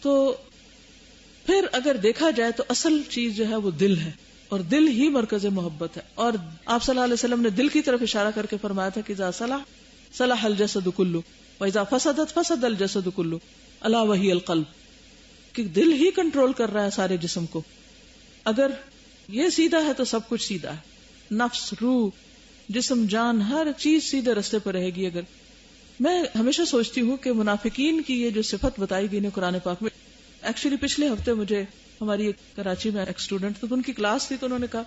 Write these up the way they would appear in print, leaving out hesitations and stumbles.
تو پھر اگر دیکھا جائے تو اصل چیز جو ہے وہ دل ہے، اور دل ہی مرکز محبت ہے. اور آپ صلی اللہ علیہ وسلم نے دل کی طرف اشارہ کر کے فرمایا تھا کہ اذا صلح صلح الجسد کلہ واذا فسدت فسد الجسد کلہ الا وہی القلب، کہ دل ہی کنٹرول کر رہا ہے سارے جسم کو. اگر یہ سیدھا ہے تو سب کچھ سیدھا ہے، نفس، روح، جسم، جان، ہر چیز سیدھے رستے پر رہے گی. اگر میں ہمیشہ سوچتی ہوں کہ منافقین کی یہ جو صفت بتائی گئی ہے قرآن پاک میں، ایکچولی پچھلے ہفتے مجھے ہماری کراچی میں ایک اسٹوڈنٹ تو ان کی کلاس تھی، تو انہوں نے کہا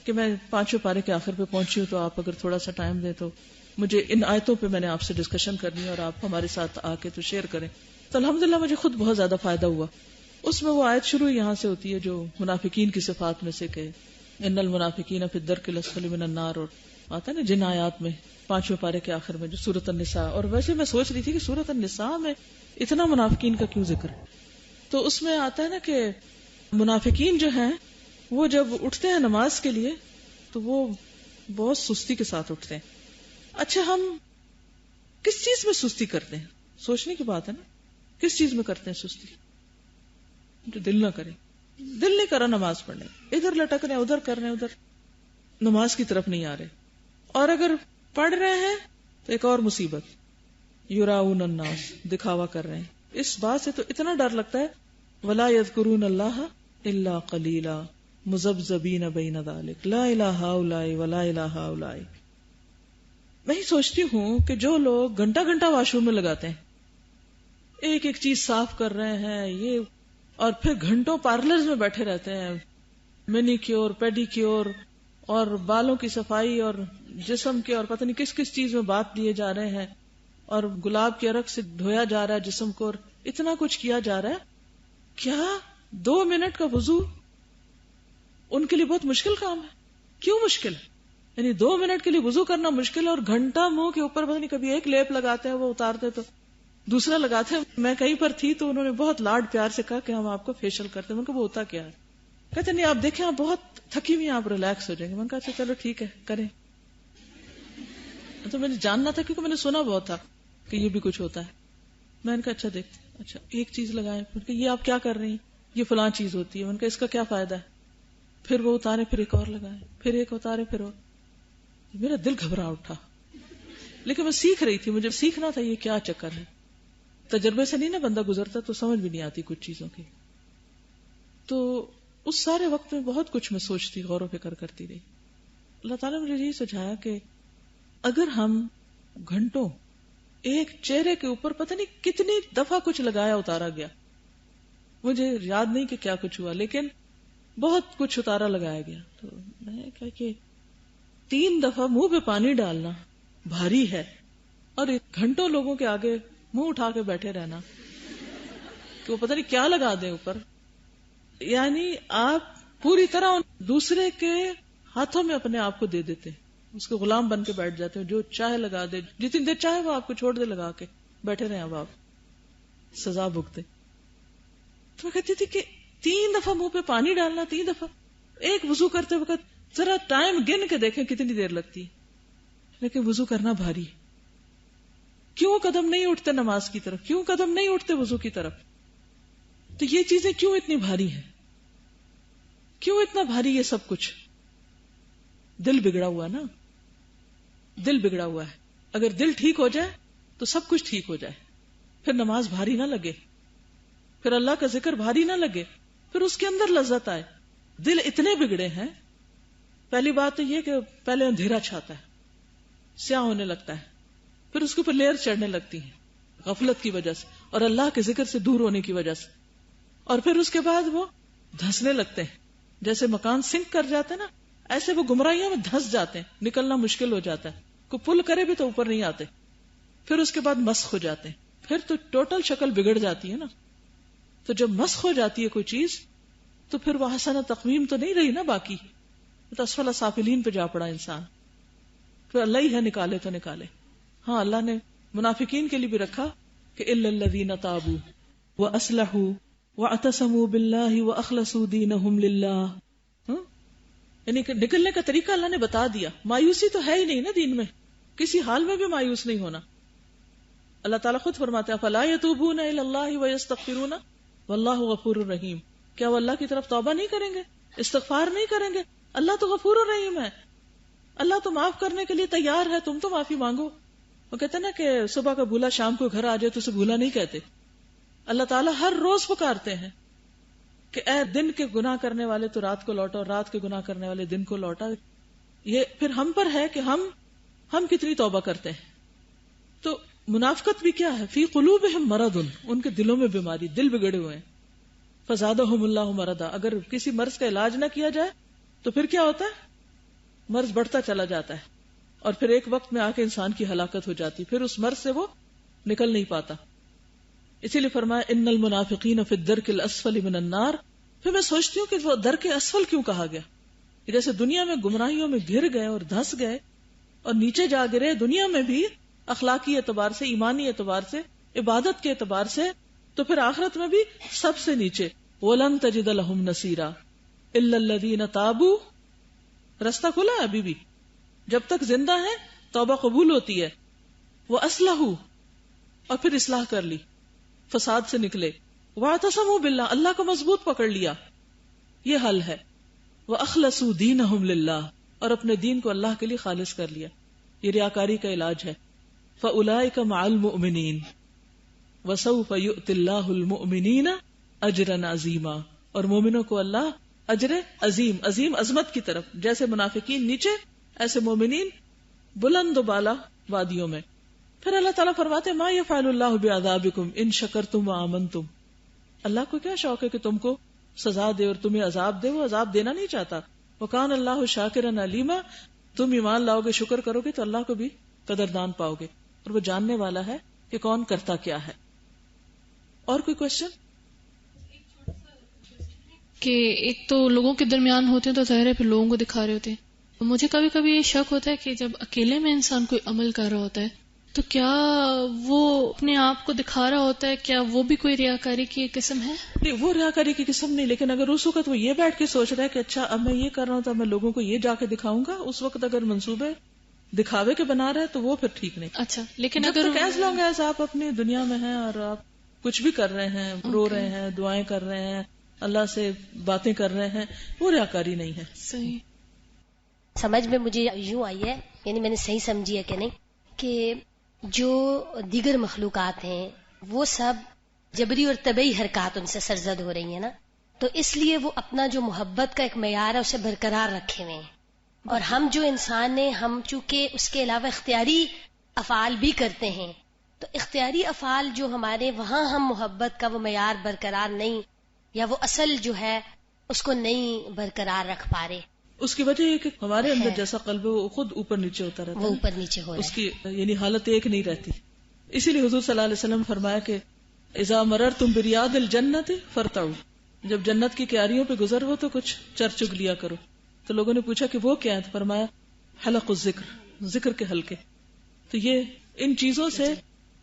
کہ میں 5ویں پارے کے آخر پہ پہنچی ہوں، تو آپ اگر تھوڑا سا ٹائم دیں تو مجھے ان آیتوں پہ میں نے آپ سے ڈسکشن کرنی ہے اور آپ ہمارے ساتھ آ کے تو شیئر کریں. تو الحمدللہ مجھے خود بہت زیادہ فائدہ ہوا. اس میں وہ آیت شروع یہاں سے ہوتی ہے جو منافقین کی صفات میں سے کہ ان المنافقین فی الدرک الاسفل من النار، اور آتا ہے نا جن آیات میں 5ویں پارے کے آخر میں جو سورۃ النساء. اور ویسے میں سوچ رہی تھی کہ سورۃ النساء میں اتنا منافقین کا کیوں ذکر ہے. تو اس میں آتا ہے نا کہ منافقین جو ہیں وہ جب اٹھتے ہیں نماز کے لیے تو وہ بہت سستی کے ساتھ اٹھتے ہیں. اچھا، ہم کس چیز میں سستی کرتے ہیں؟ سوچنے کی بات ہے نا. کس چیز میں کرتے ہیں سستی؟ جو دل نہ کرے. دل نہیں کرا نماز پڑھنے، ادھر لٹک رہے، ادھر کر رہے ہیں، ادھر نماز کی طرف نہیں آ رہے. اور اگر پڑھ رہے ہیں تو ایک اور مصیبت، یراؤن الناس، دکھاوا کر رہے ہیں. اس بات سے تو اتنا ڈر لگتا ہے، ولا یذکرون اللہ الا قلیلا مذبذبین بین ذلک لا الہ ہؤلاء ولا الہ ہؤلاء. میں ہی سوچتی ہوں کہ جو لوگ گھنٹہ گھنٹہ واش روم میں لگاتے ہیں، ایک ایک چیز صاف کر رہے ہیں یہ، اور پھر گھنٹوں پارلرز میں بیٹھے رہتے ہیں، مینی کیور، پیڈی کیور، اور بالوں کی صفائی اور جسم کے اور پتہ نہیں کس کس چیز میں بات دیے جا رہے ہیں، اور گلاب کے عرق سے دھویا جا رہا ہے جسم کو، اور اتنا کچھ کیا جا رہا ہے. کیا 2 منٹ کا وضو ان کے لیے بہت مشکل کام ہے؟ کیوں مشکل ہے؟ یعنی 2 منٹ کے لیے وضو کرنا مشکل ہے، اور گھنٹہ منہ کے اوپر پتہ نہیں کبھی ایک لیپ لگاتے ہیں، وہ اتارتے تو دوسرا لگاتے ہیں. میں کہیں پر تھی تو انہوں نے بہت لاڈ پیار سے کہا کہ ہم آپ کو فیشل کرتے ہیں. میں نے کہا وہ ہوتا کیا ہے؟ کہتے نہیں، آپ دیکھیں آپ بہت تھکی ہوئی ہیں، آپ ریلیکس ہو جائیں گے. میں نے کہا اچھا چلو ٹھیک ہے کریں. تو میں نے جاننا تھا کیونکہ میں نے سنا بہت تھا کہ یہ بھی کچھ ہوتا ہے. میں نے کہا اچھا دیکھتے، اچھا ایک چیز لگائیں. یہ آپ کیا کر رہی ہیں؟ یہ فلاں چیز ہوتی ہے. میں نے کہا اس کا کیا فائدہ ہے؟ پھر وہ اتارے، پھر ایک اور لگائیں، پھر ایک اتارے، پھر اور. میرا دل گھبرا اٹھا، لیکن میں سیکھ رہی تھی، مجھے سیکھنا تھا یہ کیا چکر ہے. تجربے سے نہیں نا بندہ گزرتا تو سمجھ بھی نہیں آتی کچھ چیزوں کی. تو اس سارے وقت میں بہت کچھ میں سوچتی، غور و فکر کرتی رہی. اللہ تعالیٰ نے مجھے یہی سمجھایا کہ اگر ہم گھنٹوں ایک چہرے کے اوپر پتہ نہیں کتنی دفعہ کچھ لگایا اتارا گیا، مجھے یاد نہیں کہ کیا کچھ ہوا، لیکن بہت کچھ اتارا لگایا گیا. تو میں نے کہا کہ 3 دفعہ منہ پہ پانی ڈالنا بھاری ہے، اور گھنٹوں لوگوں کے آگے منہ اٹھا کے بیٹھے رہنا کہ وہ پتہ نہیں کیا لگا دیں اوپر. یعنی آپ پوری طرح دوسرے کے ہاتھوں میں اپنے آپ کو دے دیتے، اس کے غلام بن کے بیٹھ جاتے ہیں. جو چاہے لگا دے، جتنی دیر چاہے وہ آپ کو چھوڑ دے لگا کے بیٹھے رہے. اب آپ سزا بھگتے. تو میں کہتی تھی کہ 3 دفعہ منہ پہ پانی ڈالنا، 3 دفعہ ایک وضو کرتے وقت ذرا ٹائم گن کے دیکھیں کتنی دیر لگتی ہے. لیکن وضو کرنا بھاری. کیوں قدم نہیں اٹھتے نماز کی طرف؟ کیوں قدم نہیں اٹھتے وضو کی طرف؟ تو یہ چیزیں کیوں اتنی بھاری ہیں؟ کیوں اتنا بھاری یہ سب کچھ؟ دل بگڑا ہوا نا، دل بگڑا ہوا ہے. اگر دل ٹھیک ہو جائے تو سب کچھ ٹھیک ہو جائے. پھر نماز بھاری نہ لگے، پھر اللہ کا ذکر بھاری نہ لگے، پھر اس کے اندر لذت آئے. دل اتنے بگڑے ہیں. پہلی بات تو یہ کہ پہلے اندھیرا چھاتا ہے، سیاہ ہونے لگتا ہے، پھر اس کے اوپر لیئر چڑھنے لگتی ہیں غفلت کی وجہ سے اور اللہ کے ذکر سے دور ہونے کی وجہ سے. اور پھر اس کے بعد وہ دھسنے لگتے ہیں، جیسے مکان سنک کر جاتے ہیں نا، ایسے وہ گمراہیوں میں دھس جاتے ہیں، نکلنا مشکل ہو جاتا ہے. کوئی پل کرے بھی تو اوپر نہیں آتے. پھر اس کے بعد مسخ ہو جاتے ہیں، پھر تو ٹوٹل شکل بگڑ جاتی ہے نا. تو جب مسخ ہو جاتی ہے کوئی چیز تو پھر وہ حسنہ تقویم تو نہیں رہی نا، باقی تو اسفل سافلین پہ جا پڑا انسان. پھر اللہ ہی ہے نکالے تو نکالے. ہاں اللہ نے منافقین کے لیے بھی رکھا کہ الا الذین تابوا واصلحوا واعتصموا باللہ واخلصوا دینہم للہ. یعنی کہ نکلنے کا طریقہ اللہ نے بتا دیا. مایوسی تو ہے ہی نہیں نا دین میں، کسی حال میں بھی مایوس نہیں ہونا. اللہ تعالیٰ خود فرماتے ہیں فلا یتوبون الی اللہ ویستغفرون واللہ غفور الرحیم. کیا وہ اللہ کی طرف توبہ نہیں کریں گے, استغفار نہیں کریں گے؟ اللہ تو غفور الرحیم ہے, اللہ تو معاف کرنے کے لیے تیار ہے, تم تو معافی مانگو. وہ کہتے ہیں نا کہ صبح کا بھولا شام کو گھر آ جائے تو اسے بھولا نہیں کہتے. اللہ تعالیٰ ہر روز پکارتے ہیں کہ اے دن کے گناہ کرنے والے تو رات کو لوٹا, اور رات کے گناہ کرنے والے دن کو لوٹا. یہ پھر ہم پر ہے کہ ہم کتنی توبہ کرتے ہیں. تو منافقت بھی کیا ہے؟ فی قلوبہم مرض, ان کے دلوں میں بیماری, دل بگڑے ہوئے ہیں. فزادہم اللہ مرضا, اگر کسی مرض کا علاج نہ کیا جائے تو پھر کیا ہوتا ہے؟ مرض بڑھتا چلا جاتا ہے, اور پھر ایک وقت میں آ کے انسان کی ہلاکت ہو جاتی, پھر اس مرض سے وہ نکل نہیں پاتا. اسی لیے فرمایا ان المنافقین فی الدرک الاسفل من النار. پھر میں سوچتی ہوں کہ وہ درک اسفل کیوں کہا گیا؟ جیسے دنیا میں گمراہیوں میں گر گئے اور دھس گئے اور نیچے جا گرے, دنیا میں بھی اخلاقی اعتبار سے, ایمانی اعتبار سے, عبادت کے اعتبار سے, تو پھر آخرت میں بھی سب سے نیچے. وَلَن تَجِدَ لَهُمْ نَصِيرًا إِلَّا الَّذِينَ تَابُوا. رستہ کھلا ہے ابھی بھی, جب تک زندہ ہے توبہ قبول ہوتی ہے. وَأَصْلَحُوا, اور پھر اصلاح کر لی, فساد سے نکلے. وَاعْتَصَمُوا بِاللَّهِ, اللہ کو مضبوط پکڑ لیا. یہ حل ہے. وَأَخْلَصُوا دِينَهُمْ لِلَّهِ, اور اپنے دین کو اللہ کے لیے خالص کر لیا. یہ ریاکاری کا علاج ہے. فَأُولَئِكَ مَعَ الْمُؤْمِنِينَ وَسَوْفَ يُؤْتِ اللَّهُ الْمُؤْمِنِينَ أَجْرًا عَظِيمًا, اور مومنوں کو اللہ اجر عظیم, عظیم عظمت کی طرف, جیسے منافقین نیچے ایسے مومنین بلند و بالا وادیوں میں. پھر اللہ تعالیٰ فرماتے ما یفعل اللہ بعذابکم ان شکرتم وآمنتم. اللہ کو کیا شوق ہے کہ تم کو سزا دے اور تمہیں عذاب دے؟ وہ عذاب دینا نہیں چاہتا. وکان اللہ شاکرا علیما, تم ایمان لاؤ گے, شکر کرو گے تو اللہ کو بھی قدردان پاؤ گے, اور وہ جاننے والا ہے کہ کون کرتا کیا ہے. اور کوئی کوشچن؟ کہ ایک تو لوگوں کے درمیان ہوتے ہیں تو ظاہر ہے پھر لوگوں کو دکھا رہے ہوتے ہیں. مجھے کبھی کبھی یہ شک ہوتا ہے کہ جب اکیلے میں انسان کوئی عمل کر رہا ہوتا ہے تو کیا وہ اپنے آپ کو دکھا رہا ہوتا ہے؟ کیا وہ بھی کوئی ریاکاری کی قسم ہے؟ نہیں, وہ ریاکاری کی قسم نہیں, لیکن اگر اس وقت وہ یہ بیٹھ کے سوچ رہا ہے کہ اچھا اب میں یہ کر رہا ہوں تو میں لوگوں کو یہ جا کے دکھاؤں گا, اس وقت اگر منصوبے دکھاوے کے بنا رہے تو وہ پھر ٹھیک نہیں. اچھا, لیکن جب اگر تک ایز لانگ ایز آپ اپنی دنیا میں ہیں اور آپ کچھ بھی کر رہے ہیں, رو رہے ہیں, دعائیں کر رہے ہیں, اللہ سے باتیں کر رہے ہیں, وہ ریاکاری نہیں ہے. صحیح سمجھ میں مجھے یوں آئی ہے, یعنی میں نے صحیح سمجھی ہے کہ نہیں, کہ جو دیگر مخلوقات ہیں وہ سب جبری اور طبعی حرکات ان سے سرزد ہو رہی ہیں نا, تو اس لیے وہ اپنا جو محبت کا ایک معیار ہے اسے برقرار رکھے ہوئے ہیں. اور ہم جو انسان ہیں, ہم چونکہ اس کے علاوہ اختیاری افعال بھی کرتے ہیں, تو اختیاری افعال جو ہمارے, وہاں ہم محبت کا وہ معیار برقرار نہیں, یا وہ اصل جو ہے اس کو نہیں برقرار رکھ پا رہے. اس کی وجہ یہ کہ ہمارے اندر جیسا قلب ہے وہ خود اوپر نیچے ہوتا رہتا ہے, وہ اوپر نیچے ہو رہا ہے, اس کی یعنی حالت ایک نہیں رہتی. اسی لیے حضور صلی اللہ علیہ وسلم فرمایا کہ اذا مررتم بریاض الجنت فرتعوا, جب جنت کی کیاریوں پہ گزر ہو تو کچھ چر چگ لیا کرو. تو لوگوں نے پوچھا کہ وہ کیا ہے؟ تو فرمایا حلق الذکر, ذکر کے حلقے. تو یہ ان چیزوں سے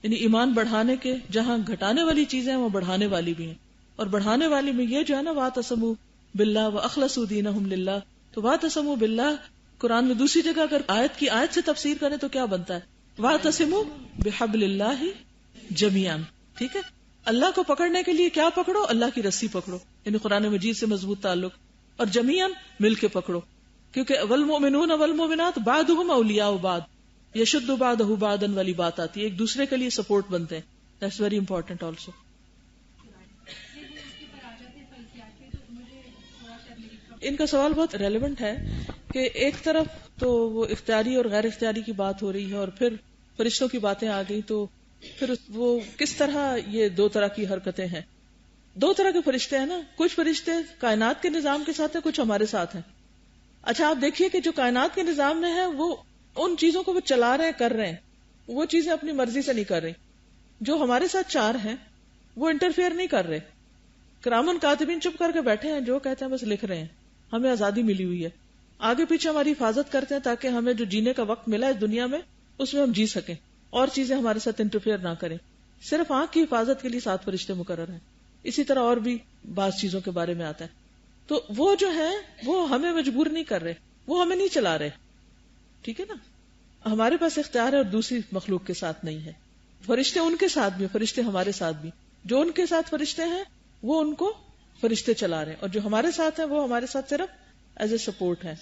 یعنی ایمان بڑھانے کے, جہاں گھٹانے والی چیزیں ہیں وہ بڑھانے والی بھی ہیں, اور بڑھانے والی میں یہ جو ہے نا واعتصموا باللہ واخلصوا دینہم للہ. تو واعتصموا باللہ قرآن میں دوسری جگہ اگر آیت کی آیت سے تفسیر کریں تو کیا بنتا ہے؟ واعتصموا بحبل اللہ جمیعا. ٹھیک ہے, اللہ کو پکڑنے کے لیے کیا پکڑو؟ اللہ کی رسی پکڑو, یعنی قرآن مجید سے مضبوط تعلق, اور جمیعا مل کے پکڑو, کیونکہ والمؤمنون والمؤمنات بعضهم اولیاء بعض یشد بعضہ بعضا والی بات آتی ہے, ایک دوسرے کے لیے سپورٹ بنتے ہیں. That's very important also. ان کا سوال بہت ریلیونٹ ہے کہ ایک طرف تو وہ اختیاری اور غیر اختیاری کی بات ہو رہی ہے, اور پھر فرشتوں کی باتیں آ گئی, تو پھر وہ کس طرح یہ دو طرح کی حرکتیں ہیں. دو طرح کے فرشتے ہیں نا, کچھ فرشتے کائنات کے نظام کے ساتھ ہیں, کچھ ہمارے ساتھ ہیں. اچھا آپ دیکھیے کہ جو کائنات کے نظام میں ہے وہ ان چیزوں کو وہ چلا رہے ہیں, کر رہے ہیں, وہ چیزیں اپنی مرضی سے نہیں کر رہی. جو ہمارے ساتھ چار ہیں وہ انٹرفیئر نہیں کر رہے, کرامن کاتبین چپ کر کے بیٹھے ہیں, جو کہتے ہیں بس لکھ رہے ہیں. ہمیں آزادی ملی ہوئی ہے, آگے پیچھے ہماری حفاظت کرتے ہیں تاکہ ہمیں جو جینے کا وقت ملا اس دنیا میں اس میں ہم جی سکیں, اور چیزیں ہمارے ساتھ انٹرفیئر نہ کریں. صرف آنکھ کی حفاظت کے لیے 7 فرشتے مقرر ہیں. اسی طرح اور بھی بعض چیزوں کے بارے میں آتا ہے. تو وہ جو ہے وہ ہمیں مجبور نہیں کر رہے, وہ ہمیں نہیں چلا رہے. ٹھیک ہے نا, ہمارے پاس اختیار ہے اور دوسری مخلوق کے ساتھ نہیں ہے. فرشتے ان کے ساتھ بھی, فرشتے ہمارے ساتھ بھی. جو ان کے ساتھ فرشتے ہیں وہ ان کو فرشتے چلا رہے ہیں، اور جو ہمارے ساتھ ہیں وہ ہمارے ساتھ صرف ایز اے سپورٹ ہے.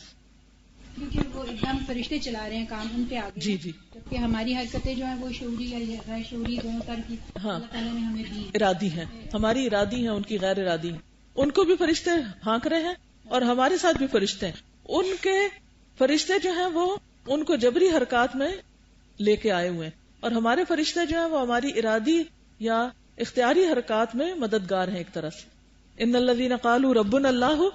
کیونکہ وہ ایک دم فرشتے چلا رہے ہیں، کام ان پہ آگے. جی جی. جبکہ ہماری حرکتیں جو ہیں وہ شعوری یا غیر شعوری دونوں طرح کی اللہ تعالیٰ نے ہمیں دی. ارادی ہیں، ہماری ارادی ہیں، ان کی غیر ارادی ہیں. ان کو بھی فرشتے ہانک رہے ہیں اور ہمارے ساتھ بھی فرشتے ہیں. ان کے فرشتے جو ہیں وہ ان کو جبری حرکات میں لے کے آئے ہوئے ہیں، اور ہمارے فرشتے جو ہیں وہ ہماری ارادی یا اختیاری حرکات میں مددگار ہیں ایک طرح سے. ان الذین قالوا ربنا اللہ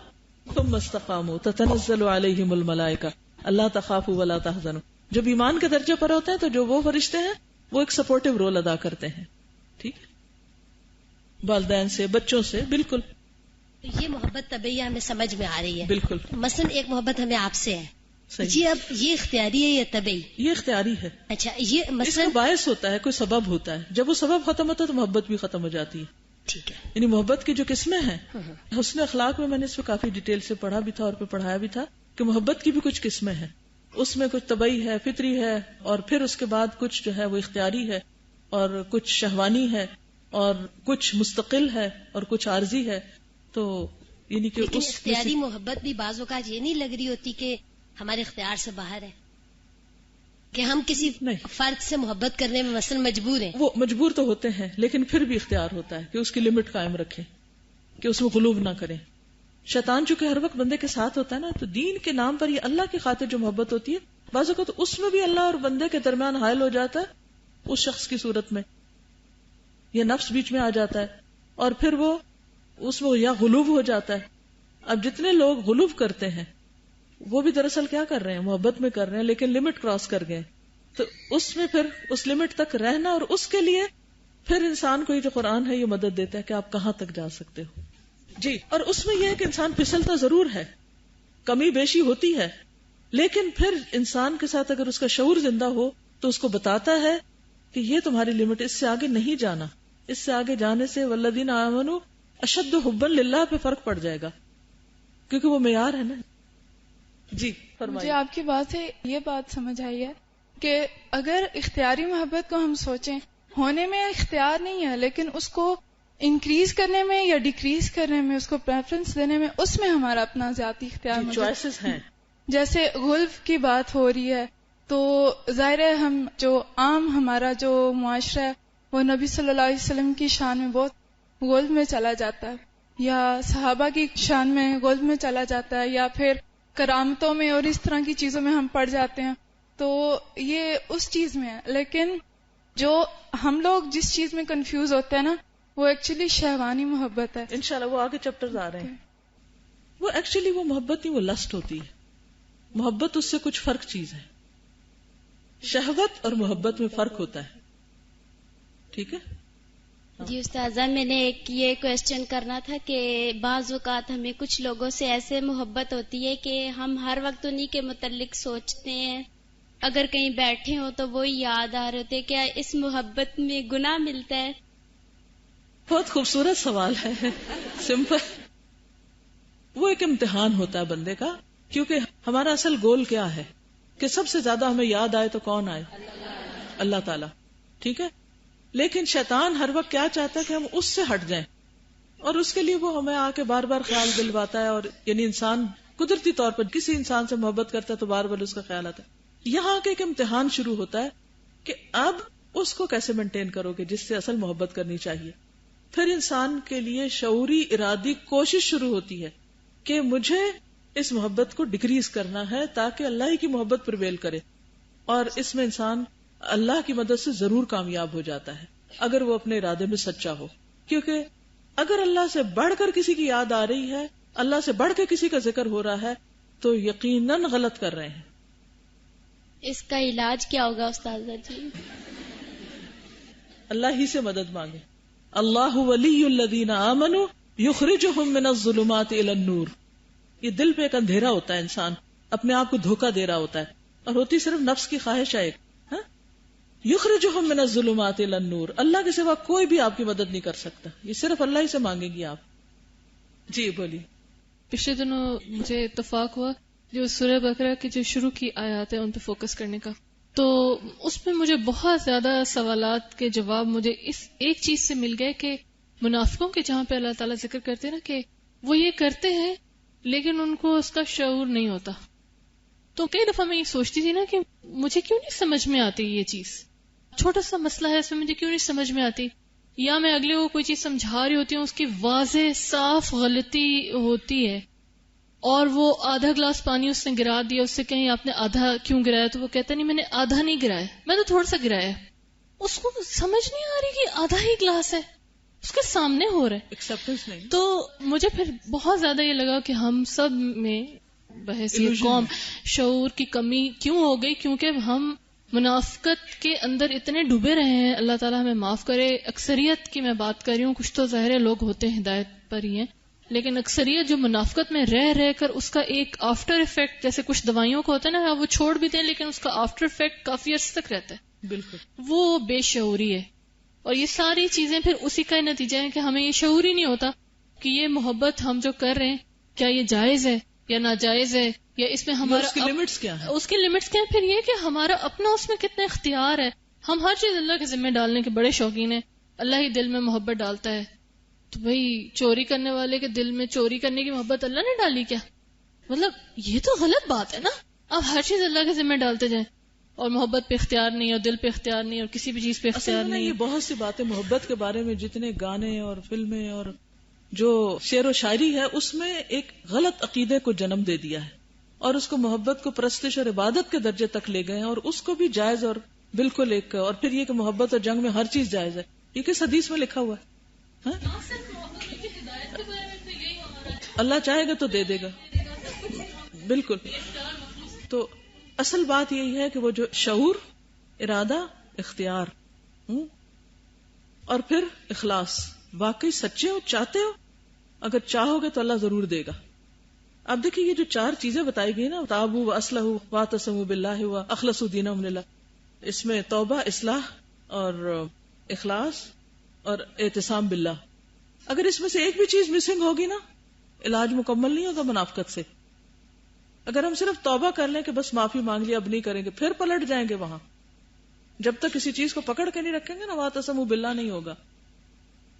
ثم استقاموا تتنزل علیہم الملائکہ الا تخافوا ولا تحزنوا. جب ایمان کے درجے پر ہوتے ہیں تو جو وہ فرشتے ہیں وہ ایک سپورٹیو رول ادا کرتے ہیں. ٹھیک، والدین سے، بچوں سے. بالکل یہ محبت طبعی ہمیں سمجھ میں آ رہی ہے. بالکل. مثلا ایک محبت ہمیں آپ سے ہے صحیح. جی، اب یہ اختیاری ہے یا طبعی؟ یہ اختیاری ہے. اچھا، یہ اس کا مثلا باعث ہوتا ہے، کوئی سبب ہوتا ہے. جب وہ سبب ختم ہوتا ہے تو محبت بھی ختم ہو جاتی ہے. ٹھیک ہے. یعنی محبت کی جو قسمیں ہیں، حسن اخلاق میں نے اس پہ کافی ڈیٹیل سے پڑھا بھی تھا اور پہ پڑھایا بھی تھا کہ محبت کی بھی کچھ قسمیں ہیں. اس میں کچھ طبعی ہے، فطری ہے، اور پھر اس کے بعد کچھ جو ہے وہ اختیاری ہے، اور کچھ شہوانی ہے، اور کچھ مستقل ہے، اور کچھ عارضی ہے. تو یعنی کہ لیکن اس اختیاری محبت بھی بعض اوقات یہ نہیں لگ رہی ہوتی کہ ہمارے اختیار سے باہر ہے، کہ ہم کسی فرد سے محبت کرنے میں مثلا مجبور ہیں. وہ مجبور تو ہوتے ہیں، لیکن پھر بھی اختیار ہوتا ہے کہ اس کی لمٹ قائم رکھیں، کہ اس میں غلوب نہ کریں. شیطان چونکہ ہر وقت بندے کے ساتھ ہوتا ہے نا، تو دین کے نام پر یہ اللہ کی خاطر جو محبت ہوتی ہے، بعض اوقات اس میں بھی اللہ اور بندے کے درمیان حائل ہو جاتا ہے اس شخص کی صورت میں، یا نفس بیچ میں آ جاتا ہے، اور پھر وہ اس میں یا غلوب ہو جاتا ہے. اب جتنے لوگ غلوب کرتے ہیں وہ بھی دراصل کیا کر رہے ہیں؟ محبت میں کر رہے ہیں، لیکن لمٹ کراس کر گئے. تو اس میں پھر اس لمٹ تک رہنا، اور اس کے لیے پھر انسان کو یہ جو قرآن ہے یہ مدد دیتا ہے کہ آپ کہاں تک جا سکتے ہو. جی. اور اس میں یہ ہے کہ انسان پھسلتا ضرور ہے، کمی بیشی ہوتی ہے، لیکن پھر انسان کے ساتھ اگر اس کا شعور زندہ ہو تو اس کو بتاتا ہے کہ یہ تمہاری لمٹ، اس سے آگے نہیں جانا. اس سے آگے جانے سے والذین آمنوا اشد حبا للہ پہ فرق پڑ جائے گا، کیونکہ وہ معیار ہے نا. جی فرمائیے. مجھے آپ کی بات سے یہ بات سمجھ آئی ہے کہ اگر اختیاری محبت کو ہم سوچیں، ہونے میں اختیار نہیں ہے، لیکن اس کو انکریز کرنے میں یا ڈیکریز کرنے میں، اس کو پریفرنس دینے میں، اس میں ہمارا اپنا ذاتی اختیار چوائسز ہیں. جیسے غلف کی بات ہو رہی ہے تو ظاہر ہے ہم جو عام ہمارا جو معاشرہ ہے وہ نبی صلی اللہ علیہ وسلم کی شان میں بہت غلف میں چلا جاتا ہے، یا صحابہ کی شان میں غلف میں چلا جاتا ہے، یا پھر کرامتوں میں اور اس طرح کی چیزوں میں ہم پڑ جاتے ہیں. تو یہ اس چیز میں ہے. لیکن جو ہم لوگ جس چیز میں کنفیوز ہوتے ہیں نا، وہ ایکچولی شہوانی محبت ہے. انشاءاللہ وہ آگے چیپٹرز آ رہے ہیں. وہ ایکچولی وہ محبت نہیں، وہ لسٹ ہوتی ہے. محبت اس سے کچھ فرق چیز ہے. شہوت اور محبت میں فرق ہوتا ہے. ٹھیک ہے. جی استاذہ، میں نے ایک یہ کوشچن کرنا تھا کہ بعض اوقات ہمیں کچھ لوگوں سے ایسے محبت ہوتی ہے کہ ہم ہر وقت انہی کے متعلق سوچتے ہیں، اگر کہیں بیٹھے ہوں تو وہی یاد آ رہے ہوتے. کیا اس محبت میں گناہ ملتا ہے؟ بہت خوبصورت سوال ہے. سمپل. وہ ایک امتحان ہوتا ہے بندے کا، کیونکہ ہمارا اصل گول کیا ہے کہ سب سے زیادہ ہمیں یاد آئے تو کون آئے؟ اللہ تعالی. ٹھیک ہے. لیکن شیطان ہر وقت کیا چاہتا ہے کہ ہم اس سے ہٹ جائیں، اور اس کے لیے وہ ہمیں آ کے بار بار خیال دلواتا ہے. اور یعنی انسان قدرتی طور پر کسی انسان سے محبت کرتا ہے تو بار بار اس کا خیال آتا ہے. یہاں کے ایک امتحان شروع ہوتا ہے کہ اب اس کو کیسے مینٹین کرو گے جس سے اصل محبت کرنی چاہیے. پھر انسان کے لیے شعوری ارادی کوشش شروع ہوتی ہے کہ مجھے اس محبت کو ڈکریز کرنا ہے تاکہ اللہ ہی کی محبت پریویل کرے. اور اس میں انسان اللہ کی مدد سے ضرور کامیاب ہو جاتا ہے اگر وہ اپنے ارادے میں سچا ہو. کیونکہ اگر اللہ سے بڑھ کر کسی کی یاد آ رہی ہے، اللہ سے بڑھ کے کسی کا ذکر ہو رہا ہے، تو یقیناً غلط کر رہے ہیں. اس کا علاج کیا ہوگا استاذہ جی؟ اللہ ہی سے مدد مانگے. اللہ ولی الذین آمنوا یخرجہم من الظلمات الی النور. یہ دل پہ ایک اندھیرا ہوتا ہے، انسان اپنے آپ کو دھوکہ دے رہا ہوتا ہے، اور ہوتی صرف نفس کی خواہش ہے. یخرجہم من الظلمات الی النور. اللہ کے سوا کوئی بھی آپ کی مدد نہیں کر سکتا، یہ صرف اللہ ہی سے مانگیں گی آپ. جی بولیے. پچھلے دنوں مجھے اتفاق ہوا جو سورہ بقرہ کی جو شروع کی آیات ہیں ان پہ فوکس کرنے کا، تو اس میں مجھے بہت زیادہ سوالات کے جواب مجھے اس ایک چیز سے مل گئے کہ منافقوں کے جہاں پہ اللہ تعالیٰ ذکر کرتے ہیں نا کہ وہ یہ کرتے ہیں لیکن ان کو اس کا شعور نہیں ہوتا. تو کئی دفعہ میں یہ سوچتی تھی نا کہ مجھے کیوں نہیں سمجھ میں آتی یہ چیز, چھوٹا سا مسئلہ ہے اس میں مجھے کیوں نہیں سمجھ میں آتی, یا میں اگلے کو کوئی چیز سمجھا رہی ہوتی ہوں اس کی واضح صاف غلطی ہوتی ہے اور وہ آدھا گلاس پانی اس نے گرا دیا, اس سے کہیں آپ نے آدھا کیوں گرایا, تو وہ کہتا نہیں میں نے آدھا نہیں گرایا, میں تو تھوڑا سا گرایا. اس کو سمجھ نہیں آ رہی کہ آدھا ہی گلاس ہے, اس کے سامنے ہو رہا ہے, ایکسپٹنس نہیں. تو مجھے پھر بہت زیادہ یہ لگا کہ ہم سب میں بحیثیت قوم شعور کی کمی کیوں ہو گئی, کیونکہ ہم منافقت کے اندر اتنے ڈوبے رہے ہیں. اللہ تعالیٰ ہمیں معاف کرے. اکثریت کی میں بات کر رہی ہوں, کچھ تو ظاہر لوگ ہوتے ہیں ہدایت پر ہی ہیں, لیکن اکثریت جو منافقت میں رہ کر اس کا ایک آفٹر افیکٹ, جیسے کچھ دوائیوں کو ہوتا ہے نا, وہ چھوڑ بھی دیں لیکن اس کا آفٹر افیکٹ کافی عرصے تک رہتا ہے, بالکل وہ بے شعوری ہے. اور یہ ساری چیزیں پھر اسی کا نتیجہ ہے کہ ہمیں یہ شعور ہی نہیں ہوتا کہ یہ محبت ہم جو کر رہے ہیں کیا یہ جائز ہے یا ناجائز ہے, یا اس میں ہمارا اس کی لمٹس کیا ہے, اس کی لمٹس کیا ہے. پھر یہ کہ ہمارا اپنا اس میں کتنا اختیار ہے. ہم ہر چیز اللہ کے ذمہ ڈالنے کے بڑے شوقین ہیں, اللہ ہی دل میں محبت ڈالتا ہے. تو بھئی چوری کرنے والے کے دل میں چوری کرنے کی محبت اللہ نے ڈالی کیا؟ مطلب یہ تو غلط بات ہے نا. آپ ہر چیز اللہ کے ذمہ ڈالتے جائیں اور محبت پہ اختیار نہیں, اور دل پہ اختیار نہیں, اور کسی بھی چیز پہ اختیار نہیں. یہ بہت سی باتیں محبت کے بارے میں, جتنے گانے اور فلمیں اور جو شعر و شاعری ہے, اس میں ایک غلط عقیدے کو جنم دے دیا ہے, اور اس کو محبت کو پرستش اور عبادت کے درجے تک لے گئے ہیں, اور اس کو بھی جائز اور بالکل ایک, اور پھر یہ کہ محبت اور جنگ میں ہر چیز جائز ہے. یہ کس حدیث میں لکھا ہوا ہے؟ اللہ چاہے گا تو دے دے گا, بالکل. تو اصل بات یہی ہے کہ وہ جو شعور, ارادہ, اختیار اور پھر اخلاص, واقعی سچے ہو, چاہتے ہو, اگر چاہو گے تو اللہ ضرور دے گا. اب دیکھیں یہ جو 4 چیزیں بتائی گئی نا, تابوا واصلحوا واعتصموا باللہ واخلصوا دینہم للہ, اس میں توبہ, اصلاح اور اخلاص اور اعتصام باللہ. اگر اس میں سے ایک بھی چیز مسنگ ہوگی نا, علاج مکمل نہیں ہوگا منافقت سے. اگر ہم صرف توبہ کر لیں کہ بس معافی مانگ لی, اب نہیں کریں گے, پھر پلٹ جائیں گے وہاں. جب تک کسی چیز کو پکڑ کے نہیں رکھیں گے نا, واعتصموا باللہ نہیں ہوگا,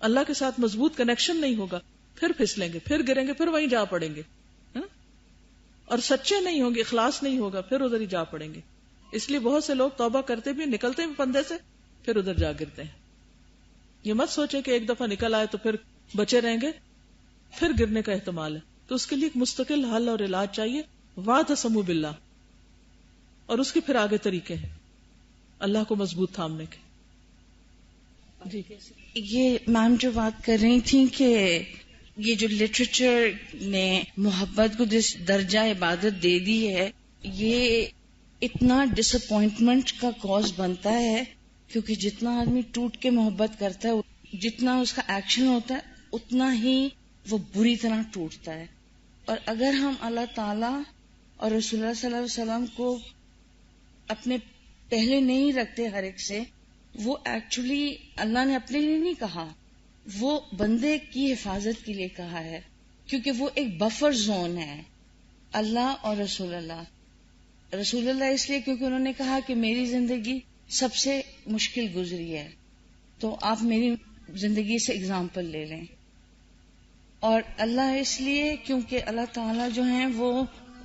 اللہ کے ساتھ مضبوط کنیکشن نہیں ہوگا, پھر پھسلیں گے, پھر گریں گے, پھر وہیں جا پڑیں گے, اور سچے نہیں ہوں گے, اخلاص نہیں ہوگا, پھر ادھر ہی جا پڑیں گے. اس لیے بہت سے لوگ توبہ کرتے بھی, نکلتے بھی پندے سے, پھر ادھر جا گرتے ہیں. یہ مت سوچیں کہ ایک دفعہ نکل آئے تو پھر بچے رہیں گے, پھر گرنے کا احتمال ہے. تو اس کے لیے ایک مستقل حل اور علاج چاہیے, واعتصموا باللہ, اور اس کے پھر آگے طریقے ہیں اللہ کو مضبوط تھامنے کے. جی یہ میم جو بات کر رہی تھیں کہ یہ جو لٹریچر نے محبت کو جس درجہ عبادت دے دی ہے, یہ اتنا ڈس اپوائنٹمنٹ کا کاز بنتا ہے, کیونکہ جتنا آدمی ٹوٹ کے محبت کرتا ہے, جتنا اس کا ایکشن ہوتا ہے, اتنا ہی وہ بری طرح ٹوٹتا ہے. اور اگر ہم اللہ تعالی اور رسول اللہ صلی اللہ علیہ وسلم کو اپنے پہلے نہیں رکھتے ہر ایک سے, وہ ایکچولی اللہ نے اپنے لیے نہیں کہا, وہ بندے کی حفاظت کے لیے کہا ہے, کیونکہ وہ ایک بفر زون ہے. اللہ اور رسول اللہ, رسول اللہ اس لیے کیونکہ انہوں نے کہا کہ میری زندگی سب سے مشکل گزری ہے, تو آپ میری زندگی سے اگزامپل لے لیں. اور اللہ اس لیے کیونکہ اللہ تعالیٰ جو ہیں وہ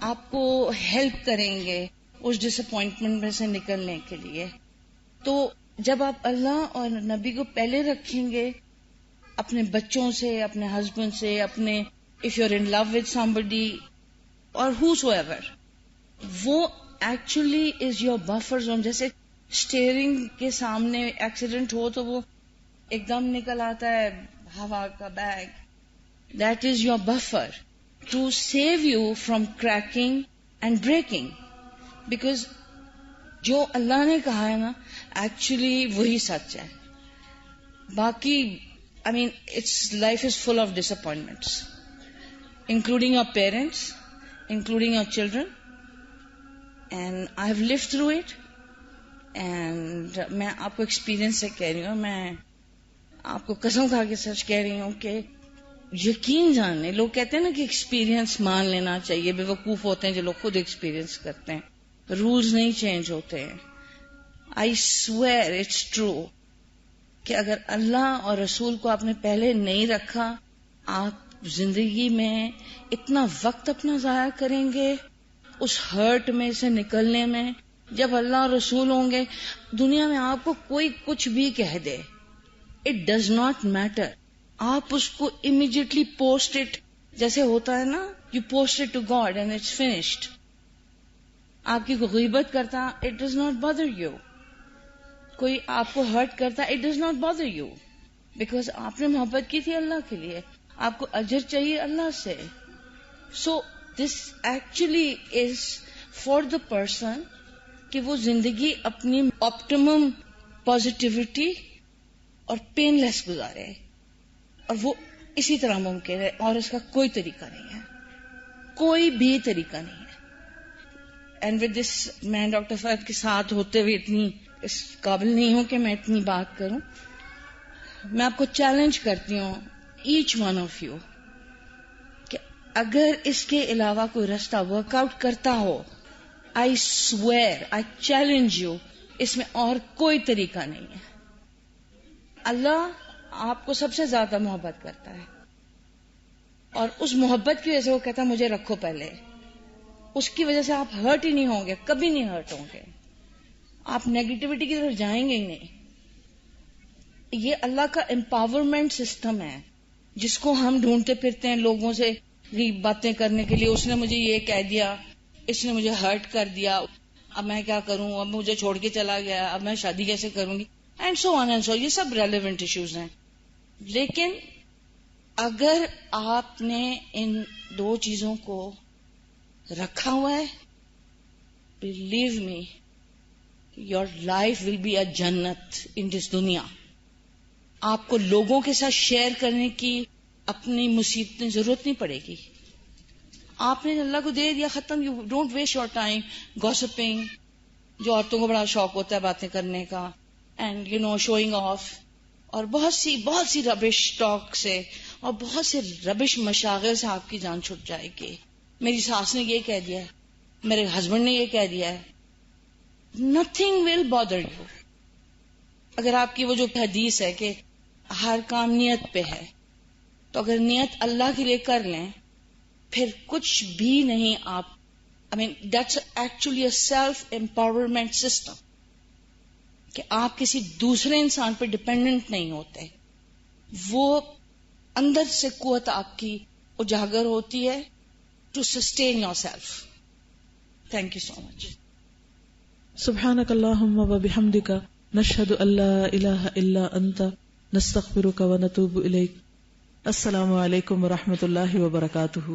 آپ کو ہیلپ کریں گے اس ڈس اپوائنٹمنٹ میں سے نکلنے کے لیے. تو جب آپ اللہ اور نبی کو پہلے رکھیں گے اپنے بچوں سے, اپنے ہسبینڈ سے, اپنے if you are in love with somebody اور whosoever, وہ actually is your buffer zone. جیسے اسٹیئرنگ کے سامنے ایکسیڈنٹ ہو تو وہ ایک دم نکل آتا ہے ہوا کا bag, that is your buffer to save you from cracking and breaking. Because جو اللہ نے کہا ہے نا, ایکچولی وہی سچ ہے. باقی I mean, life is full of disappointments, including your parents, including your children, and I have lived through it. And میں آپ کو ایکسپیرینس سے کہہ رہی ہوں, میں آپ کو قسم کھا کے سچ کہہ رہی ہوں کہ یقین جانیں, لوگ کہتے ہیں نا کہ ایکسپیرینس مان لینا چاہیے, بے وقوف ہوتے ہیں جو لوگ خود ایکسپیرینس کرتے ہیں. رولز نہیں چینج ہوتے ہیں. I swear it's true. کہ اگر اللہ اور رسول کو آپ نے پہلے نہیں رکھا، آپ زندگی میں اتنا وقت اپنا ضائع کریں گے اس ہرٹ میں سے نکلنے میں. جب اللہ اور رسول ہوں گے، دنیا میں آپ کو کوئی کچھ بھی کہہ دے، اٹ ڈز ناٹ میٹر. آپ اس کو امیڈیٹلی پوسٹ اٹ، جیسے ہوتا ہے نا، you post it to God and it's finished. آپ کی کوئی غیبت کرتا، it does not bother you. کوئی آپ کو ہرٹ کرتا، it does not bother you, because آپ نے محبت کی تھی اللہ کے لیے، آپ کو اجر چاہیے اللہ سے. So this actually is for the person کہ وہ زندگی اپنی آپٹیمم پازیٹیوٹی اور پین لیس گزارے، اور وہ اسی طرح ممکن ہے، اور اس کا کوئی طریقہ نہیں ہے، کوئی بھی طریقہ نہیں ہے. اینڈ ود دس، میں ڈاکٹر فہد کے ساتھ ہوتے ہوئے اتنی اس قابل نہیں ہوں کہ میں اتنی بات کروں. میں آپ کو چیلنج کرتی ہوں، ایچ ون آف یو، کہ اگر اس کے علاوہ کوئی رستہ ورک آؤٹ کرتا ہو، I swear, I challenge you، اس میں اور کوئی طریقہ نہیں ہے. اللہ آپ کو سب سے زیادہ محبت کرتا ہے، اور اس محبت کی وجہ سے وہ کہتا ہے مجھے رکھو پہلے. اس کی وجہ سے آپ ہرٹ ہی نہیں ہوں گے، کبھی نہیں ہرٹ ہوں گے، آپ نیگیٹیوٹی کی طرف جائیں گے ہی نہیں. یہ اللہ کا امپاورمنٹ سسٹم ہے جس کو ہم ڈھونڈتے پھرتے ہیں لوگوں سے باتیں کرنے کے لیے. اس نے مجھے یہ کہہ دیا، اس نے مجھے ہرٹ کر دیا، اب میں کیا کروں، اب مجھے چھوڑ کے چلا گیا، اب میں شادی کیسے کروں گی، and so on and so. یہ سب ریلیونٹ ایشوز ہیں. لیکن اگر آپ نے ان دو چیزوں کو رکھا ہوا ہے، believe me, your life will be a جنت ان دس دنیا. آپ کو لوگوں کے ساتھ شیئر کرنے کی اپنی مصیبتیں ضرورت نہیں پڑے گی. آپ نے اللہ کو دے دیا، ختم. You don't waste your time gossiping, جو عورتوں کو بڑا شوق ہوتا ہے باتیں کرنے کا، اینڈ شوئنگ آف، اور بہت سی ربش ٹاک سے اور بہت سے ربش مشاغل سے آپ کی جان چھٹ جائے گی. میری ساس نے یہ کہہ دیا ہے، میرے ہسبینڈ نے یہ کہہ دیا ہے. Nothing will bother you. اگر آپ کی وہ جو حدیث ہے کہ ہر کام نیت پہ ہے، تو اگر نیت اللہ کے لیے کر لیں پھر کچھ بھی نہیں. آپ that's actually a self empowerment system کہ آپ کسی دوسرے انسان پہ ڈپینڈنٹ نہیں ہوتے. وہ اندر سے قوت آپ کی اجاگر ہوتی ہے to sustain yourself. Thank you so much. سبحانک اللہم و بحمدک، نشہد ان لا الہ الا انت، نستغفرک و نتوب الیک. السلام علیکم و رحمۃ اللہ وبرکاتہ.